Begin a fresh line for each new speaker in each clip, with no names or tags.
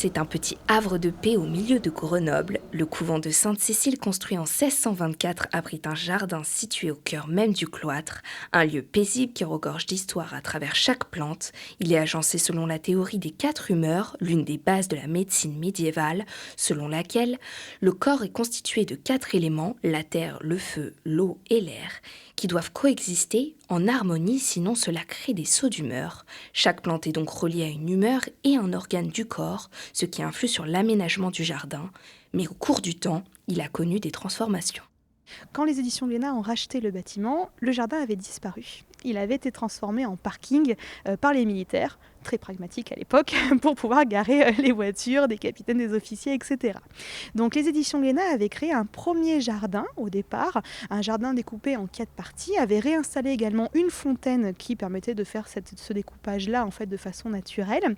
C'est un petit havre de paix au milieu de Grenoble. Le couvent de Sainte-Cécile, construit en 1624, abrite un jardin situé au cœur même du cloître, un lieu paisible qui regorge d'histoire à travers chaque plante. Il est agencé selon la théorie des 4 humeurs, l'une des bases de la médecine médiévale, selon laquelle le corps est constitué de 4 éléments, la terre, le feu, l'eau et l'air, qui doivent coexister en harmonie, sinon cela crée des sauts d'humeur. Chaque plante est donc reliée à une humeur et un organe du corps, ce qui influe sur l'aménagement du jardin, mais au cours du temps, il a connu des transformations.
Quand les éditions Glénat ont racheté le bâtiment, le jardin avait disparu. Il avait été transformé en parking par les militaires, très pragmatiques à l'époque, pour pouvoir garer les voitures des capitaines, des officiers, etc. Donc les éditions Glénat avaient créé un premier jardin au départ, un jardin découpé en 4 parties, avaient réinstallé également une fontaine qui permettait de faire ce découpage-là en fait de façon naturelle.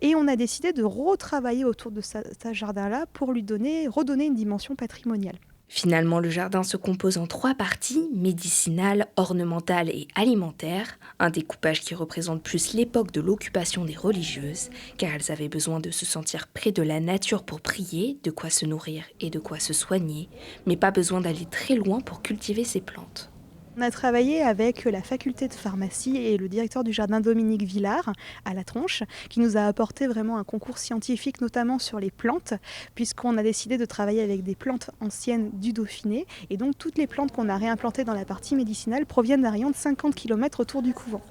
Et on a décidé de retravailler autour de ce jardin-là pour lui redonner une dimension patrimoniale.
Finalement, le jardin se compose en 3 parties, médicinale, ornementale et alimentaire, un découpage qui représente plus l'époque de l'occupation des religieuses, car elles avaient besoin de se sentir près de la nature pour prier, de quoi se nourrir et de quoi se soigner, mais pas besoin d'aller très loin pour cultiver ces plantes.
On a travaillé avec la faculté de pharmacie et le directeur du jardin Dominique Villard à La Tronche, qui nous a apporté vraiment un concours scientifique, notamment sur les plantes, puisqu'on a décidé de travailler avec des plantes anciennes du Dauphiné. Et donc toutes les plantes qu'on a réimplantées dans la partie médicinale proviennent d'un rayon de 50 km autour du couvent.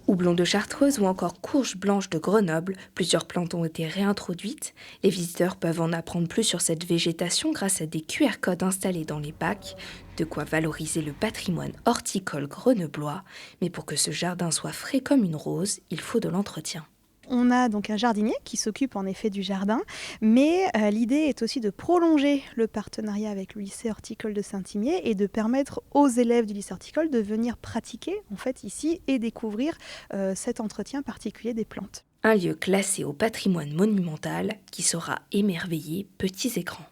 Houblon de Chartreuse ou encore courge blanche de Grenoble, plusieurs plantes ont été réintroduites. Les visiteurs peuvent en apprendre plus sur cette végétation grâce à des QR codes installés dans les bacs, de quoi valoriser le patrimoine horticole grenoblois. Mais pour que ce jardin soit frais comme une rose, il faut de l'entretien.
On a donc un jardinier qui s'occupe en effet du jardin, mais l'idée est aussi de prolonger le partenariat avec le lycée horticole de Saint-Imier et de permettre aux élèves du lycée horticole de venir pratiquer en fait ici et découvrir cet entretien particulier des plantes.
Un lieu classé au patrimoine monumental qui saura émerveiller petits et grands.